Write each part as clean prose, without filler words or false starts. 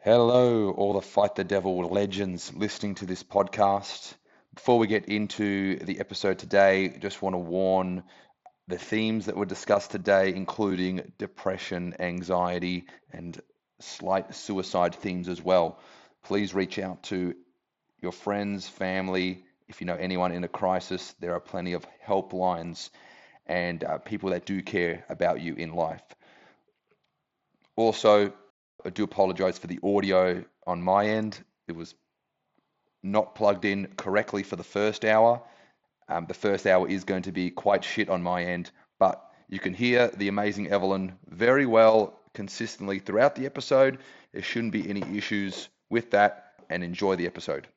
Hello, all the Fight the Devil legends listening to this podcast. Before we get into the episode today, just want to warn the themes that were discussed today, including depression, anxiety, and slight suicide themes as well. Please reach out to your friends, family. If you know anyone in a crisis, there are plenty of helplines and people that do care about you in life. Also, I do apologize for the audio on my end. It was not plugged in correctly for the first hour. The first hour is going to be quite shit on my end, but you can hear the amazing Evelyn very well consistently throughout the episode. There shouldn't be any issues with that, and enjoy the episode.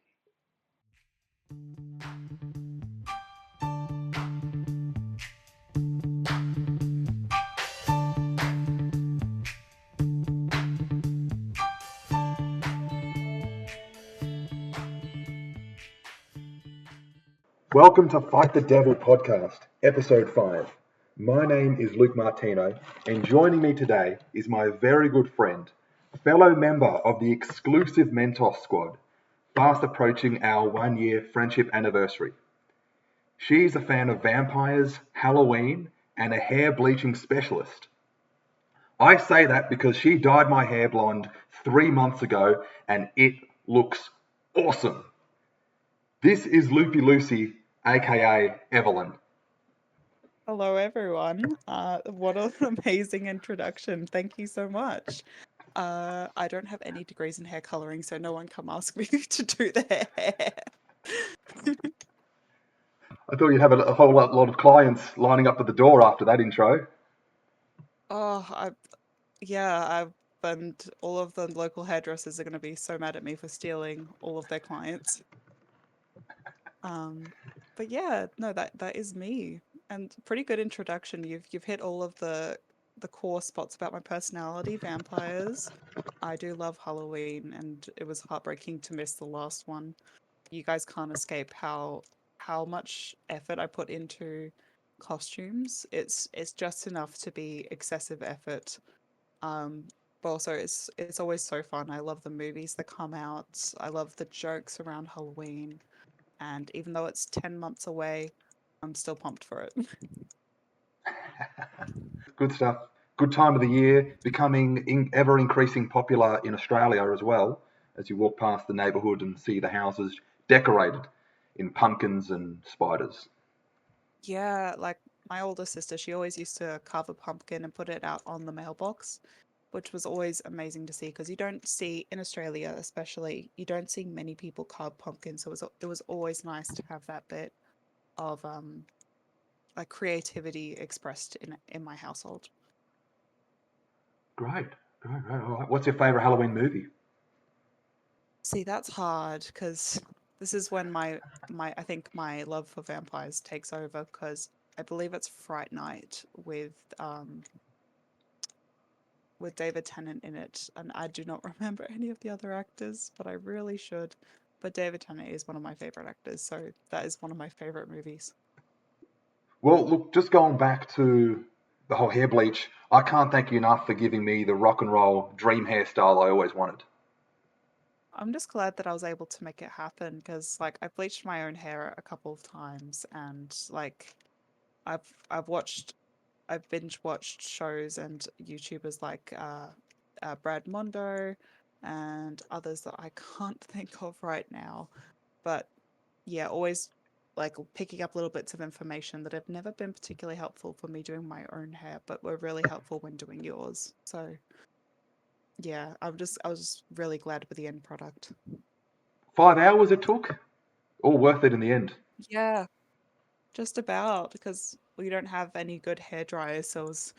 Welcome to Fight the Devil podcast, episode 5. My name is Luke Martino, and joining me today is my very good friend, fellow member of the exclusive Mentos squad, fast approaching our 1-year friendship anniversary. She's a fan of vampires, Halloween, and a hair bleaching specialist. I say that because she dyed my hair blonde 3 months ago, and it looks awesome. This is Loopy Lucy, aka Evelyn. Hello, everyone. What an amazing introduction. Thank you so much. I don't have any degrees in hair coloring, so no one come ask me to do their hair. I thought you'd have a whole lot of clients lining up at the door after that intro. Oh, and all of the local hairdressers are going to be so mad at me for stealing all of their clients. But yeah, no, that is me, and pretty good introduction. You've hit all of the core spots about my personality. Vampires. I do love Halloween, and it was heartbreaking to miss the last one. You guys can't escape how much effort I put into costumes. It's just enough to be excessive effort. But also it's always so fun. I love the movies that come out. I love the jokes around Halloween. And even though it's 10 months away, I'm still pumped for it. Good stuff. Good time of the year, becoming ever increasing popular in Australia as well, as you walk past the neighbourhood and see the houses decorated in pumpkins and spiders. Yeah, like my older sister, she always used to carve a pumpkin and put it out on the mailbox, which was always amazing to see because you don't see in Australia, especially, you don't see many people carve pumpkins. So it was always nice to have that bit of like creativity expressed in my household. Great. All right. What's your favourite Halloween movie? See, that's hard because this is when my I think my love for vampires takes over because I believe it's Fright Night with David Tennant in it, and I do not remember any of the other actors, but I really should. But David Tennant is one of my favorite actors, so that is one of my favorite movies. Well, look, just going back to the whole hair bleach, I can't thank you enough for giving me the rock and roll dream hairstyle I always wanted. I'm just glad that I was able to make it happen because, like, I've bleached my own hair a couple of times, and like, I've watched, I've binge watched shows and YouTubers like Brad Mondo and others that I can't think of right now. But yeah, always like picking up little bits of information that have never been particularly helpful for me doing my own hair, but were really helpful when doing yours. So yeah, I was just really glad with the end product. 5 hours it took, all worth it in the end. Yeah, just about because we don't have any good hair dryers, so I was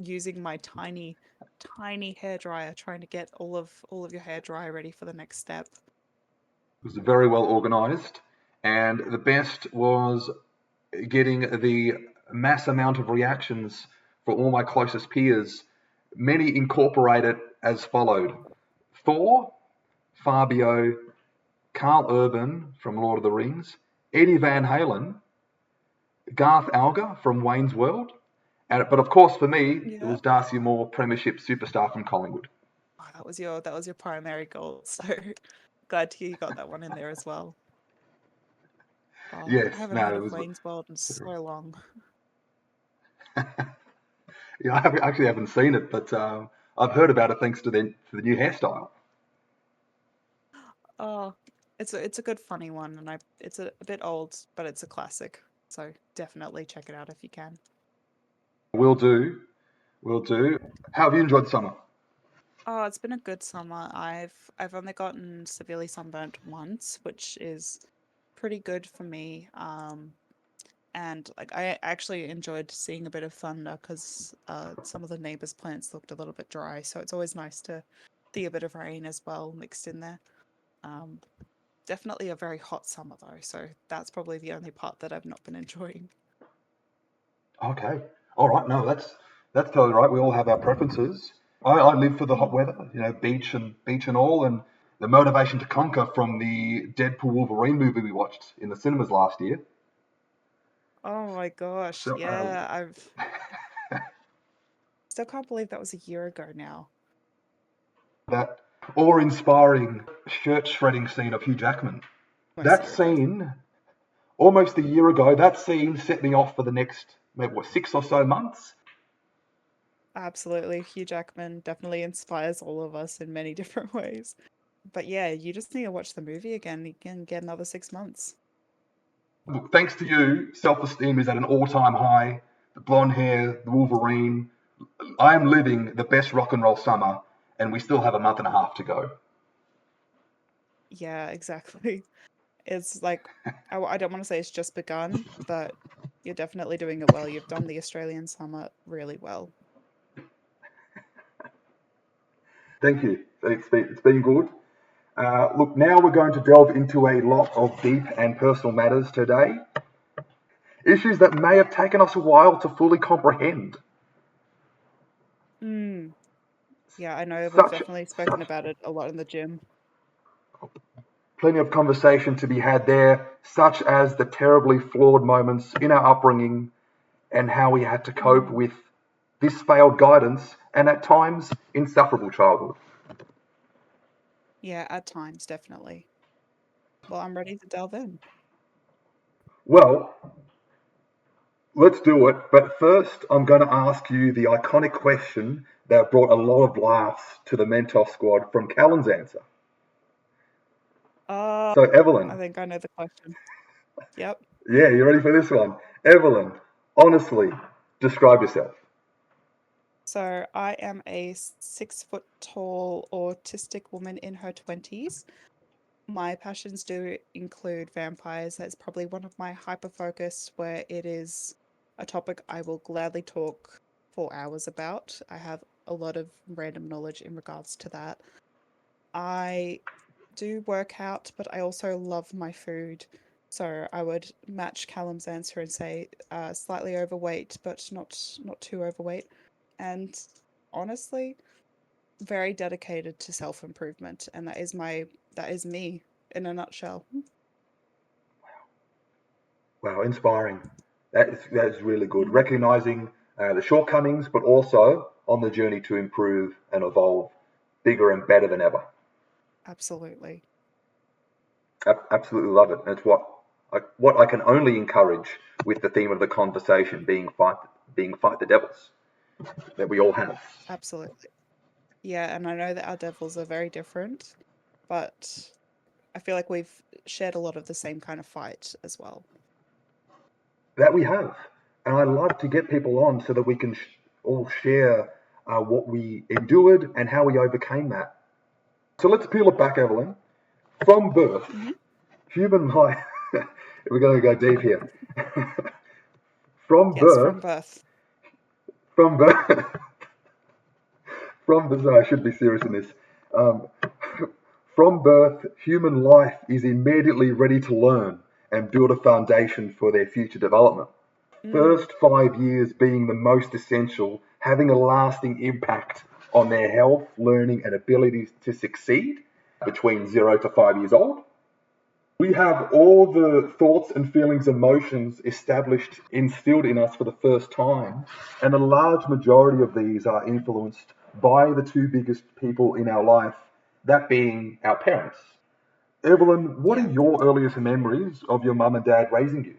using my tiny hair dryer trying to get all of your hair dry ready for the next step. It was very well organised, and the best was getting the mass amount of reactions for all my closest peers. Many incorporate it as followed: Thor, Fabio, Carl Urban from Lord of the Rings, Eddie Van Halen, Garth Alga from Wayne's World, but of course for me it Yeah. was Darcy Moore, Premiership superstar from Collingwood. Oh, that was your primary goal. So glad to hear you got that one in there as well. Oh, Yes, I haven't no, heard it of was. Wayne's World in so long. Yeah, actually haven't seen it, but I've heard about it thanks to the new hairstyle. Oh, it's a good funny one, and it's a bit old, but it's a classic. So definitely check it out if you can. Will do, will do. How have you enjoyed the summer? Oh, it's been a good summer. I've only gotten severely sunburnt once, which is pretty good for me. And like I actually enjoyed seeing a bit of thunder because some of the neighbors' plants looked a little bit dry, so it's always nice to see a bit of rain as well mixed in there. Um, Definitely a very hot summer though, so that's probably the only part that I've not been enjoying. Okay, all right. No, that's totally right. We all have our preferences. I live for the hot Mm. weather, beach and all, and the motivation to conquer from the Deadpool Wolverine movie we watched in the cinemas last year. Oh my gosh, So yeah, I've still can't believe that was a year ago now. that awe-inspiring shirt shredding scene of Hugh Jackman. Almost a That year ago. scene, almost a year ago, that scene set me off for the next maybe 6 or so months. Absolutely, Hugh Jackman definitely inspires all of us in many different ways. But yeah, you just need to watch the movie again. You can get another 6 months. Look, thanks to you, self-esteem is at an all-time high. The blonde hair, the Wolverine. I am living the best rock and roll summer, and we still have a month and a half to go. Yeah, exactly. It's like I don't want to say it's just begun, but you're definitely doing it well. You've done the Australian summer really well. Thank you. It's been good. Look, now we're going to delve into a lot of deep and personal matters today. Issues that may have taken us a while to fully comprehend. Mm. Yeah, I know we've Such, definitely spoken such about it a lot in the gym. plenty of conversation to be had there, such as the terribly flawed moments in our upbringing and how we had to cope Mm. with this failed guidance and at times insufferable childhood. Yeah, at times, definitely. Well, I'm ready to delve in. Well, let's do it, but first I'm going to ask you the iconic question that brought a lot of laughs to the Mentos squad from Callan's answer. Uh, So, I Evelyn, think I know the question. Yep. yeah, you ready for this one? Evelyn, honestly, describe yourself. So I am a 6 foot tall autistic woman in her 20s. My passions do include vampires. That's probably one of my hyper focus where it is a topic I will gladly talk for hours about. I have a lot of random knowledge in regards to that. I do work out, but I also love my food. So I would match Callum's answer and say slightly overweight, but not too overweight. And honestly, very dedicated to self improvement, and that is me in a nutshell. Wow, inspiring. That is really good. Mm, Recognizing the shortcomings, but also on the journey to improve and evolve bigger and better than ever. absolutely. Absolutely love it. And it's what I can only encourage with the theme of the conversation being fight the devils that we all have. Absolutely. Yeah, and I know that our devils are very different, but I feel like we've shared a lot of the same kind of fight as well. That we have. And I love to get people on so that we can all share what we endured and how we overcame that. So let's peel it back, Evelyn. From birth, Hmm. human life. We're going to go deep here. from Yes, birth, from birth. from birth, no, I should be serious in this. Um, from birth, human life is immediately ready to learn and build a foundation for their future development. Mm, First 5 years being the most essential, having a lasting impact on their health, learning, and abilities to succeed between 0 to 5 years old. We have all the thoughts and feelings, emotions established, instilled in us for the first time, and a large majority of these are influenced by the two biggest people in our life, that being our parents. Evelyn, what are Yeah. your earliest memories of your mum and dad raising you?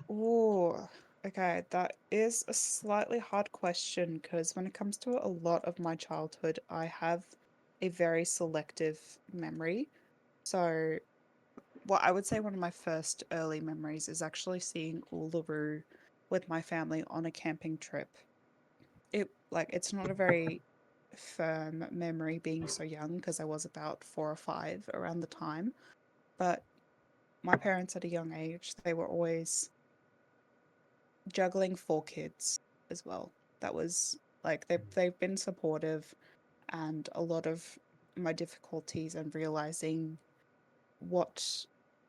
Oh, okay. That is a slightly hard question because when it comes to a lot of my childhood, I have a very selective memory. So, what I would say one of my first early memories is actually seeing Uluru with my family on a camping trip. It's not a very firm memory being so young because I was about 4 or 5 around the time, but my parents at a young age, they were always juggling 4 kids as well. That was like they've been supportive, and a lot of my difficulties and realizing what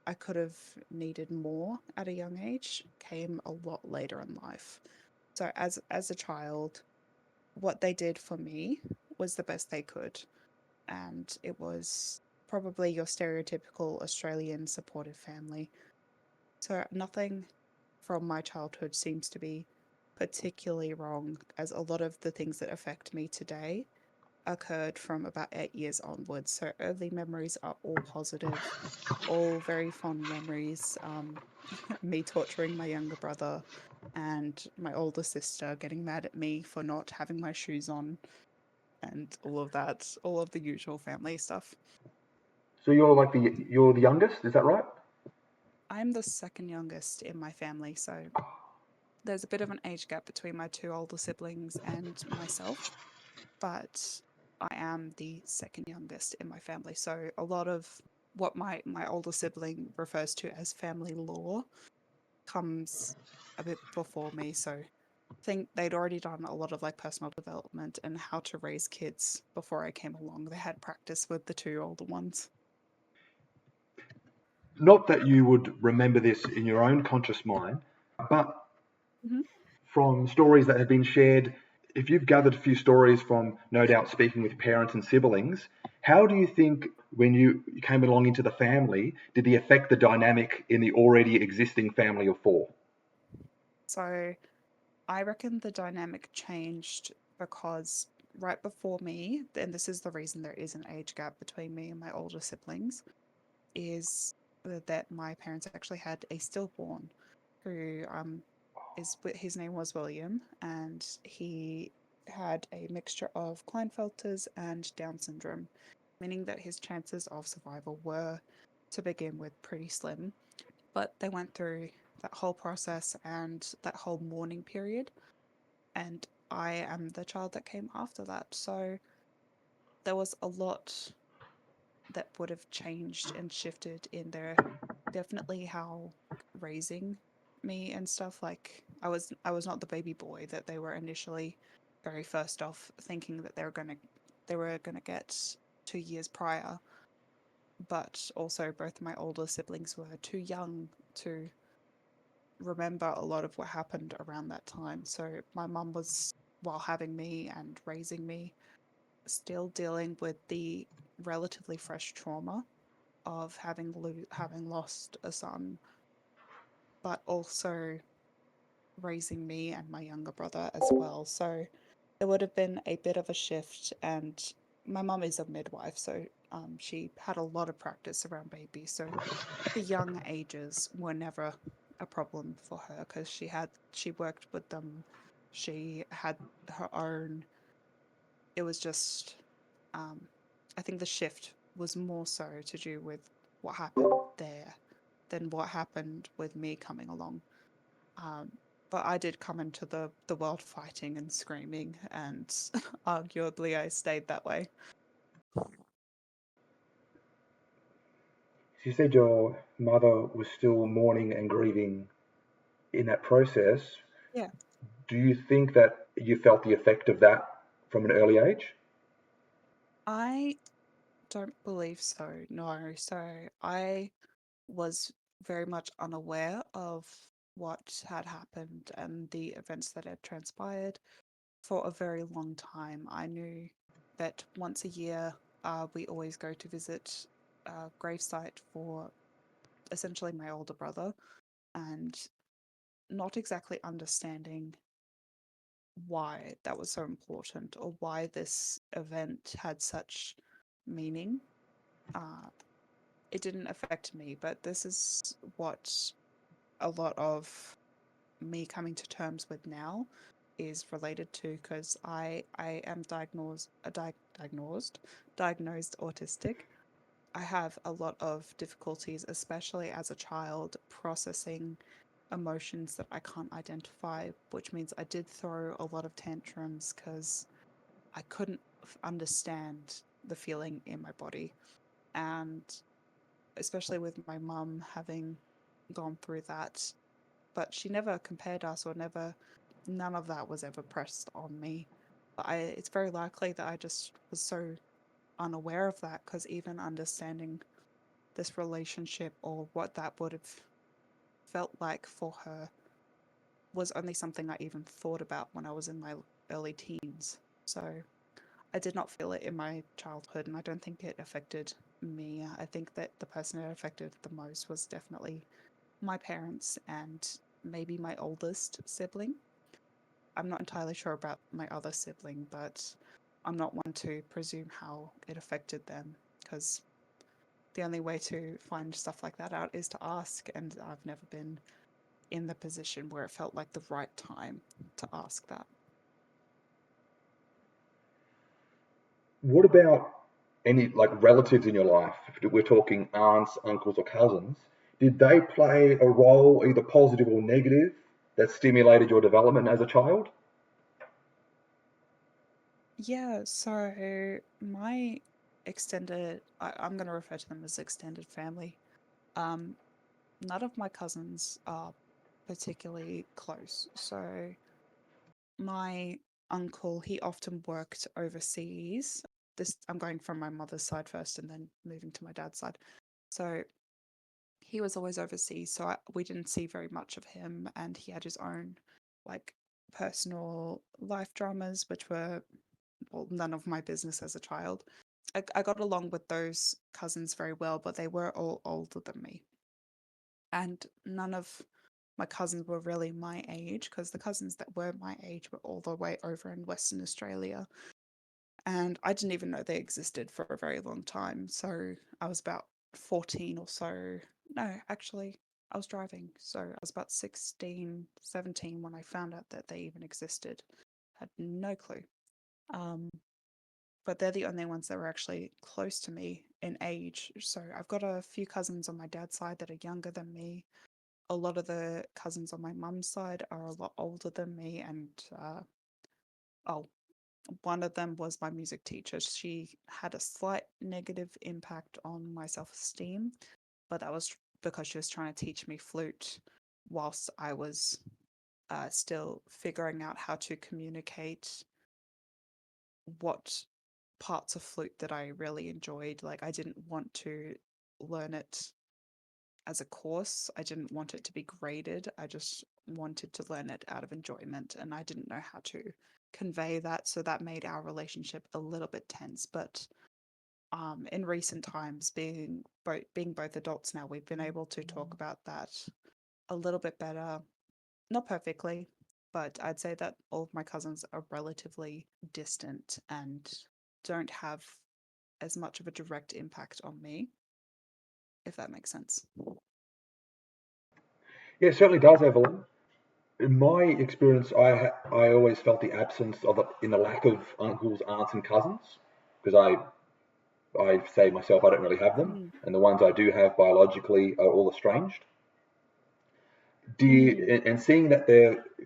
I could have needed more at a young age came a lot later in life. So as a child, what they did for me was the best they could, and it was probably your stereotypical Australian supportive family. So nothing from my childhood seems to be particularly wrong, as a lot of the things that affect me today occurred from about 8 years onwards. So early memories are all positive, all very fond memories. Me torturing my younger brother and my older sister getting mad at me for not having my shoes on, and all of that, all of the usual family stuff. So you're the youngest, is that right? I'm the second youngest in my family, so there's a bit of an age gap between my two older siblings and myself, but I am the second youngest in my family. So a lot of what my older sibling refers to as family law comes a bit before me. So I think they'd already done a lot of like personal development and how to raise kids before I came along. They had practice with the two older ones. Not that you would remember this in your own conscious mind, but Mhm. from stories that have been shared, if you've gathered a few stories from no doubt speaking with parents and siblings, how do you think when you came along into the family, did they affect the dynamic in the already existing family of four? So I reckon the dynamic changed because right before me, and this is the reason there is an age gap between me and my older siblings, is that my parents actually had a stillborn who his name was William, and he had a mixture of Klinefelter's and Down syndrome, meaning that his chances of survival were, to begin with, pretty slim. But they went through that whole process and that whole mourning period, and I am the child that came after that. So there was a lot that would have changed and shifted in there. Definitely how raising me and stuff, like I was not the baby boy that they were initially very first off thinking that they were gonna get 2 years prior, but also both my older siblings were too young to remember a lot of what happened around that time. So my mum was, while having me and raising me, still dealing with the relatively fresh trauma of having lost a son, but also raising me and my younger brother as well. So it would have been a bit of a shift. And my mum is a midwife, so she had a lot of practice around babies. So the young ages were never a problem for her because she worked with them. She had her own. It was just, um, I think the shift was more so to do with what happened there than what happened with me coming along. Um, but I did come into the world fighting and screaming, and arguably I stayed that way. You said your mother was still mourning and grieving in that process. Yeah. Do you think that you felt the effect of that from an early age? I don't believe so, no. So I was very much unaware of what had happened and the events that had transpired for a very long time. I knew that once a year we always go to visit a gravesite for essentially my older brother, and not exactly understanding why that was so important or why this event had such meaning. Uh, it didn't affect me, but this is what a lot of me coming to terms with now is related to, because I am diagnosed autistic. I have a lot of difficulties, especially as a child, processing emotions that I can't identify, which means I did throw a lot of tantrums because I couldn't understand the feeling in my body. And especially with my mum having gone through that, but she never compared us or never, none of that was ever pressed on me. It's very likely that I just was so unaware of that, because even understanding this relationship or what that would have felt like for her was only something I even thought about when I was in my early teens. So I did not feel it in my childhood, and I don't think it affected me. I think that the person it affected the most was definitely my parents and maybe my oldest sibling. I'm not entirely sure about my other sibling, but I'm not one to presume how it affected them, because the only way to find stuff like that out is to ask, and I've never been in the position where it felt like the right time to ask that. What about any like relatives in your life? If we're talking aunts, uncles, or cousins, did they play a role, either positive or negative, that stimulated your development as a child? Yeah, so my I'm going to refer to them as extended family. Um, None of my cousins are particularly close. So my uncle, he often worked overseas. This I'm going from my mother's side first and then moving to my dad's side. So he was always overseas, so we didn't see very much of him, and he had his own like personal life dramas, which were, well, none of my business as a child. I got along with those cousins very well, but they were all older than me, and none of my cousins were really my age, because the cousins that were my age were all the way over in Western Australia, and I didn't even know they existed for a very long time. So I was about 14 or so. No, actually, I was driving. So I was about 16, 17 when I found out that they even existed. Had no clue. Um, but they're the only ones that were actually close to me in age. So I've got a few cousins on my dad's side that are younger than me. A lot of the cousins on my mum's side are a lot older than me, and oh, one of them was my music teacher. She had a slight negative impact on my self esteem, but that was because she was trying to teach me flute whilst I was still figuring out how to communicate what parts of flute that I really enjoyed. Like, I didn't want to learn it as a course, I didn't want it to be graded. I just wanted to learn it out of enjoyment, and I didn't know how to convey that. So that made our relationship a little bit tense. But in recent times, being both adults now, we've been able to talk about that a little bit better. Not perfectly, but I'd say that all of my cousins are relatively distant and don't have as much of a direct impact on me, if that makes sense. Yeah, it certainly does, Evelyn. In my experience, I always felt the absence of it in the lack of uncles, aunts, and cousins, because I say myself I don't really have them, Mm, and the ones I do have biologically are all estranged. mm. And seeing that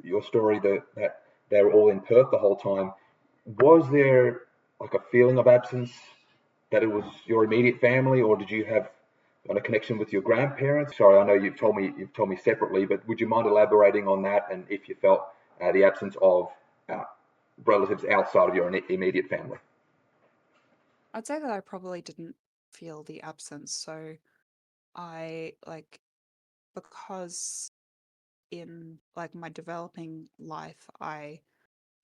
your story that they were all in Perth the whole time, was there like a feeling of absence, that it was your immediate family, or did you have a connection with your grandparents? Sorry, I know you've told me separately, but would you mind elaborating on that, and if you felt the absence of uh, relatives outside of your immediate family? I'd say that I probably didn't feel the absence. So I like, because in like my developing life, I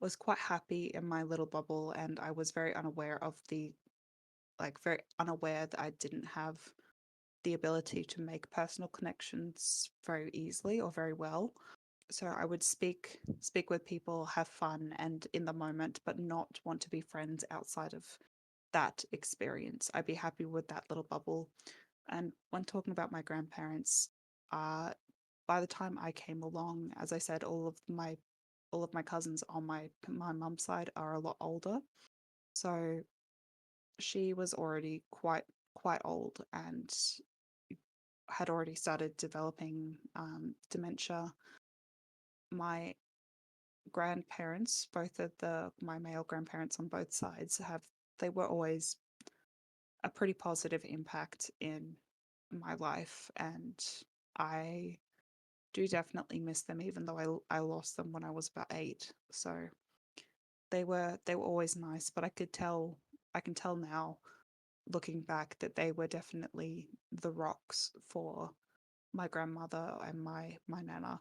was quite happy in my little bubble, and I was very unaware of very unaware that I didn't have the ability to make personal connections very easily or very well. So I would speak with people, have fun and in the moment, but not want to be friends outside of that experience. I'd be happy with that little bubble. And when talking about my grandparents, uh, by the time I came along, as I said, all of my cousins on my mum's side are a lot older. So she was already quite old and had already started developing dementia. My grandparents, both of my male grandparents on both sides, have they were always a pretty positive impact in my life, and I do definitely miss them, even though I lost them when I was about 8. So they were always nice, but I can tell now, looking back, that they were definitely the rocks for my grandmother and my nana.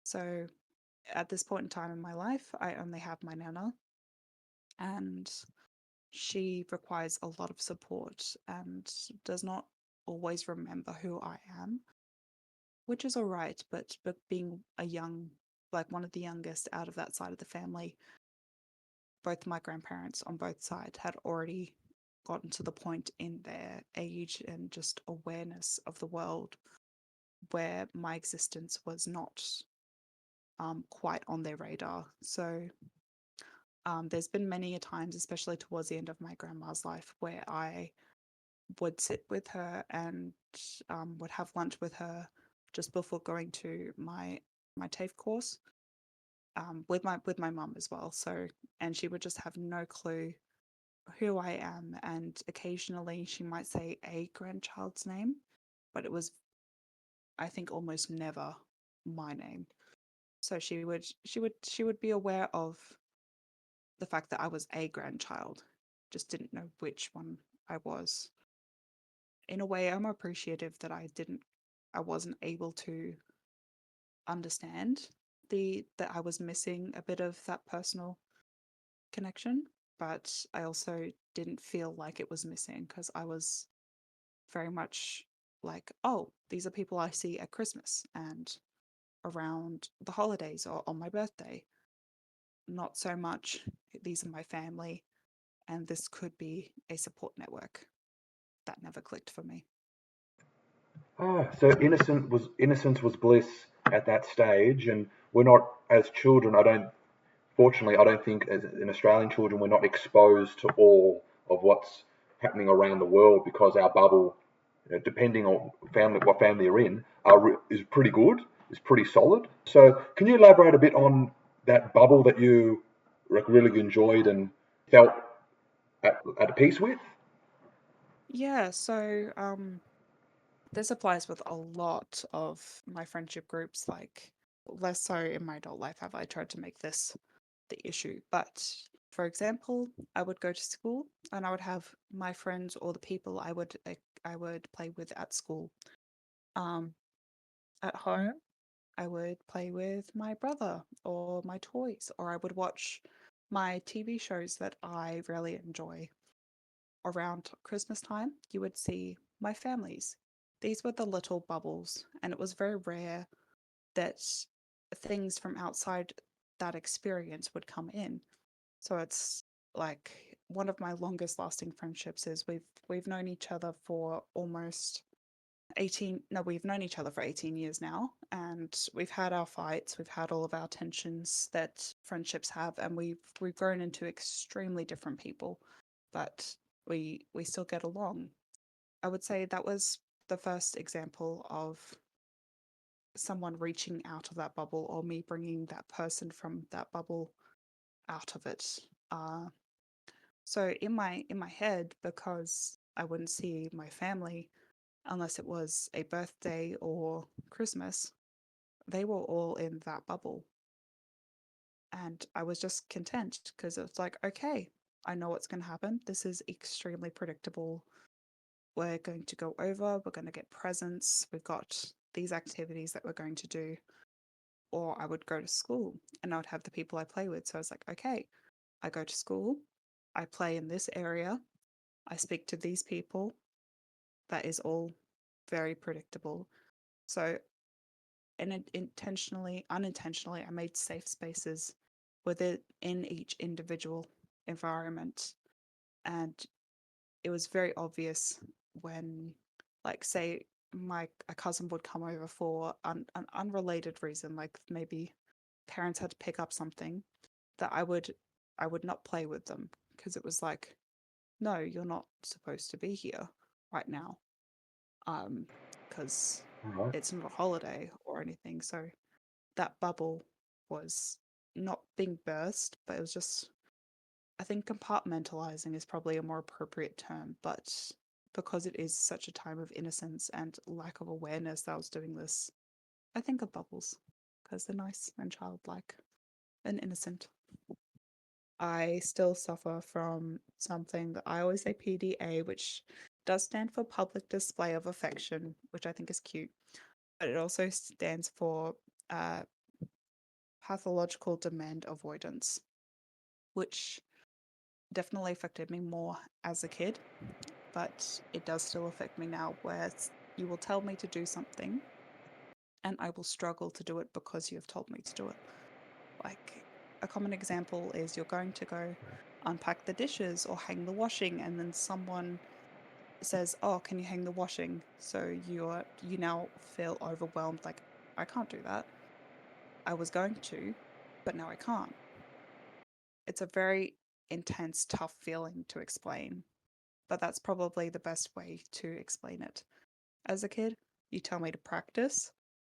So at this point in time in my life, I only have my nana, and she requires a lot of support and does not always remember who I am, which is all right. But being a young, like one of the youngest out of that side of the family, both my grandparents on both sides had already gotten to the point in their age and just awareness of the world where my existence was not quite on their radar. So there's been many a times, especially towards the end of my grandma's life, where I would sit with her and would have lunch with her just before going to my TAFE course, with my mum as well. So, and she would just have no clue who I am, and occasionally she might say a grandchild's name, but it was, I think, almost never my name. So she would be aware of the fact that I was a grandchild, just didn't know which one I was. In a way, I'm appreciative that I wasn't able to understand the that I was missing a bit of that personal connection, but I also didn't feel like it was missing because I was very much like, oh, these are people I see at Christmas and around the holidays or on my birthday. Not so much, these are my family, and this could be a support network. That never clicked for me. Ah, so innocence was bliss at that stage, and we're not as children. Fortunately, I don't think as in Australian children we're not exposed to all of what's happening around the world because our bubble, depending on family, what family you're in, is pretty good, is pretty solid. So, can you elaborate a bit on that bubble that you really enjoyed and felt at peace with? Yeah, so this applies with a lot of my friendship groups, like less so in my adult life have I tried to make this the issue. But for example, I would go to school and I would have my friends or the people I would play with at school. Um, at home, I would play with my brother or my toys, or I would watch my TV shows that I really enjoy. Around Christmas time, you would see my families. These were the little bubbles, and it was very rare that things from outside that experience would come in. So it's like one of my longest lasting friendships is we've known each other for almost 18 no we've known each other for 18 years now, and we've had our fights, we've had all of our tensions that friendships have, and we've grown into extremely different people, but we still get along. I would say that was the first example of someone reaching out of that bubble, or me bringing that person from that bubble out of it. So in my head, because I wouldn't see my family unless it was a birthday or Christmas, they were all in that bubble. And I was just content because it's like, okay, I know what's going to happen. This is extremely predictable. We're going to go over, we're going to get presents, we've got these activities that we're going to do. Or I would go to school and I would have the people I play with. So I was like, okay, I go to school, I play in this area, I speak to these people. That is all very predictable. So and unintentionally, I made safe spaces within each individual environment. And it was very obvious when, like, say, a cousin would come over for an unrelated reason, like maybe parents had to pick up something, that I would not play with them because it was like, no, you're not supposed to be here right now, because All right. it's not a holiday or anything. So that bubble was not being burst, but it was just, I think compartmentalizing is probably a more appropriate term, but because it is such a time of innocence and lack of awareness that I was doing this, I think of bubbles because they're nice and childlike and innocent. I still suffer from something that I always say PDA, which does stand for public display of affection, which I think is cute, but it also stands for uh, pathological demand avoidance, which definitely affected me more as a kid, but it does still affect me now, where you will tell me to do something and I will struggle to do it because you have told me to do it. Like, a common example is you're going to go unpack the dishes or hang the washing, and then someone says, "Oh, can you hang the washing?" So you now feel overwhelmed, like, I can't do that. I was going to, but now I can't. It's a very intense, tough feeling to explain, but that's probably the best way to explain it. As a kid, you tell me to practice,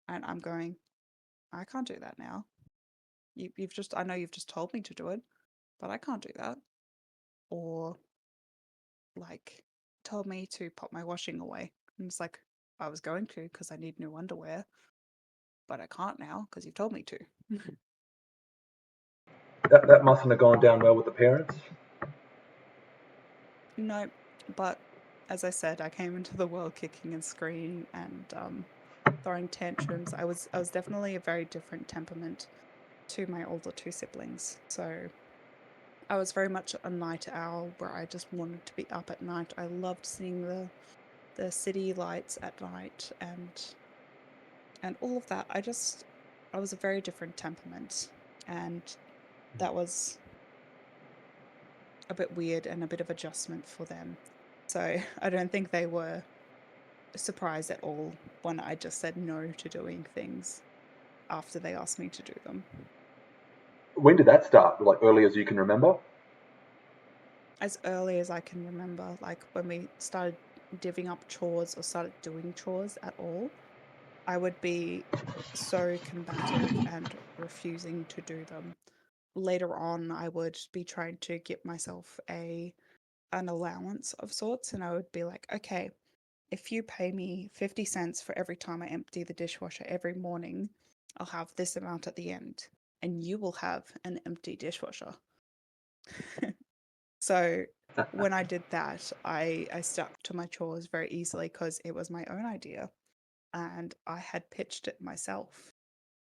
and I'm going, I can't do that now. I know you've just told me to do it, but I can't do that. Or, like, told me to put my washing away. And it's like, I was going to because I need new underwear, but I can't now because you've told me to. That mustn't have gone down well with the parents. No, but as I said, I came into the world kicking and screaming and throwing tantrums. I was definitely a very different temperament to my older two siblings. So I was very much a night owl where I just wanted to be up at night. I loved seeing the city lights at night and all of that. I was a very different temperament, and that was a bit weird and a bit of adjustment for them. So I don't think they were surprised at all when I just said no to doing things after they asked me to do them. When did that start? Like early as you can remember? As early as I can remember, like when we started divvying up chores or started doing chores at all, I would be so combative and refusing to do them. Later on, I would be trying to get myself an allowance of sorts, and I would be like, okay, if you pay me 50 cents for every time I empty the dishwasher every morning, I'll have this amount at the end, and you will have an empty dishwasher. So when I did that, I stuck to my chores very easily because it was my own idea and I had pitched it myself.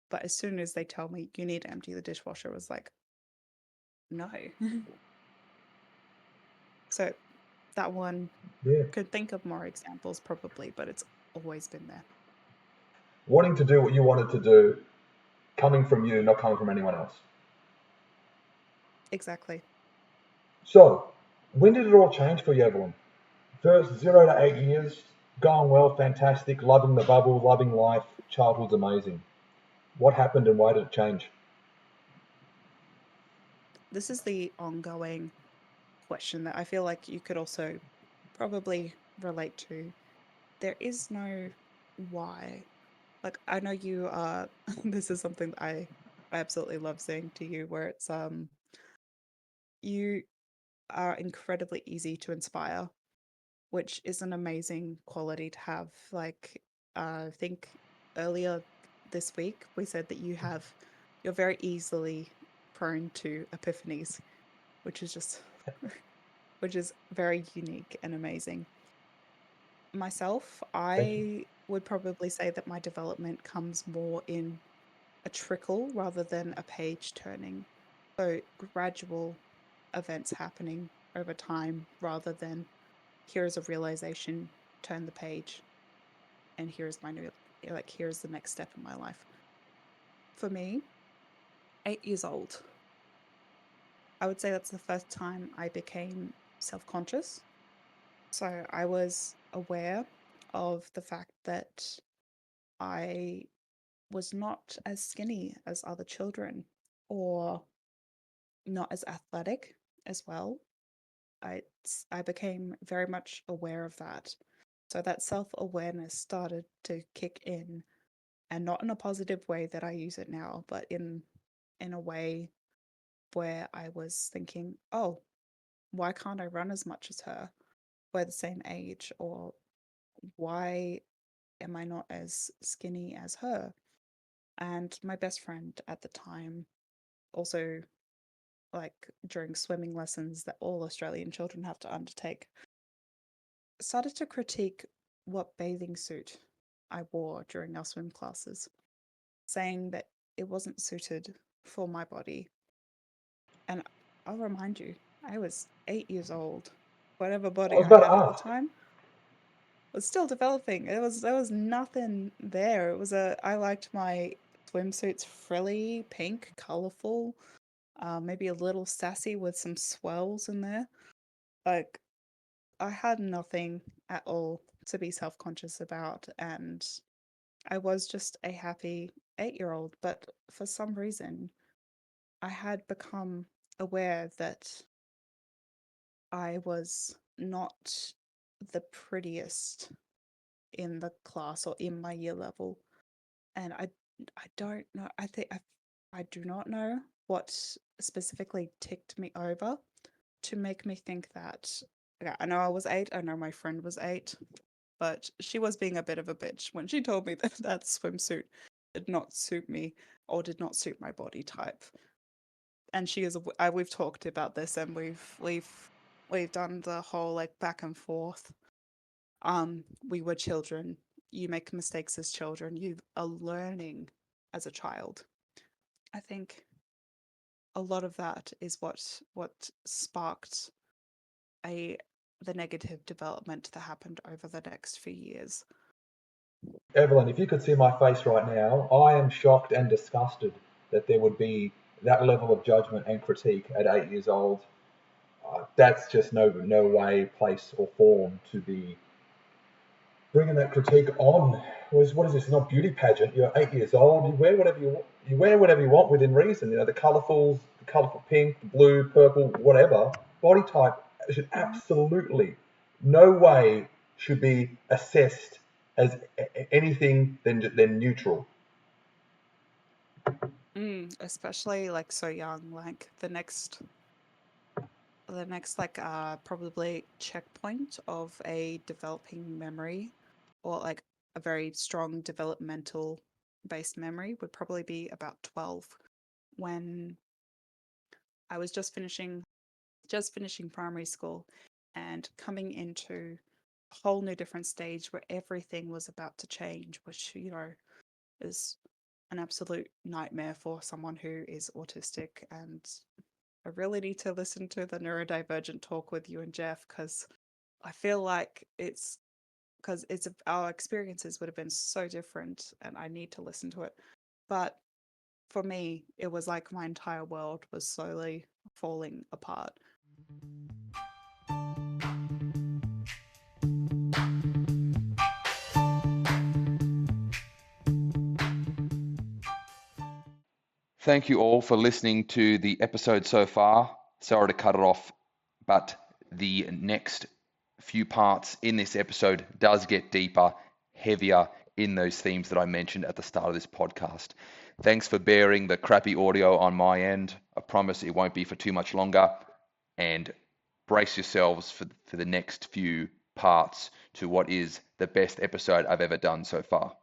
But as soon as they tell me you need to empty the dishwasher, it was like, no. So that one, Yeah. could think of more examples probably, but it's always been there. Wanting to do what you wanted to do, coming from you, not coming from anyone else. Exactly. So, when did it all change for you, Evelyn? First 0 to 8 years, going well, fantastic, loving the bubble, loving life, childhood's amazing. What happened and why did it change? This is the ongoing question that I feel like you could also probably relate to. There is no why. Like, I know you are this is something that I absolutely love saying to you, where it's you are incredibly easy to inspire, which is an amazing quality to have. Like, I think earlier this week we said that you're very easily prone to epiphanies, which is just which is very unique and amazing. Myself, Thank you. I would probably say that my development comes more in a trickle rather than a page turning. So gradual events happening over time rather than here is a realization, turn the page, and here's my like, here's the next step in my life. For me, 8 years old, I would say that's the first time I became self-conscious. So I was aware of the fact that I was not as skinny as other children, or not as athletic as well. I became very much aware of that. So that self-awareness started to kick in, and not in a positive way that I use it now, but in a way where I was thinking, oh, why can't I run as much as her? We're the same age, or why am I not as skinny as her? And my best friend at the time, also, like during swimming lessons that all Australian children have to undertake, started to critique what bathing suit I wore during our swim classes, saying that it wasn't suited for my body. And I'll remind you, I was 8 years old. Whatever I body was I about to had at the ask. time was still developing. There was nothing there. It was a I liked my swimsuits frilly, pink, colourful, maybe a little sassy with some swells in there. Like, I had nothing at all to be self-conscious about, and I was just a happy 8-year-old. But for some reason, I had become aware that I was not the prettiest in the class or in my year level. And I don't know. I do not know what specifically ticked me over to make me think that. Yeah, I know I was 8. I know my friend was 8, but she was being a bit of a bitch when she told me that that swimsuit did not suit me, or did not suit my body type. And she is. We've talked about this, and we've done the whole like back and forth. We were children. You make mistakes as children. You are learning as a child. I think a lot of that is what sparked a the negative development that happened over the next few years. Evelyn, if you could see my face right now, I am shocked and disgusted that there would be that level of judgment and critique at 8 years old. That's just no way, place, or form to be bringing that critique on. What is this? Not beauty pageant. You're 8 years old. You wear whatever you want within reason. You know, the colourful pink, blue, purple, whatever body type should Mhm. absolutely no way should be assessed as anything than neutral. Especially like so young, like the next like probably checkpoint of a developing memory, or like a very strong developmental based memory, would probably be about 12, when I was just finishing primary school and coming into a whole new different stage where everything was about to change, which, is an absolute nightmare for someone who is autistic. And I really need to listen to the neurodivergent talk with you and Jeff, because I feel like it's our experiences would have been so different, and I need to listen to it. But for me, it was like my entire world was slowly falling apart. Thank you all for listening to the episode so far. Sorry to cut it off, but the next few parts in this episode does get deeper, heavier in those themes that I mentioned at the start of this podcast. Thanks for bearing the crappy audio on my end. I promise it won't be for too much longer. And brace yourselves for the next few parts to what is the best episode I've ever done so far.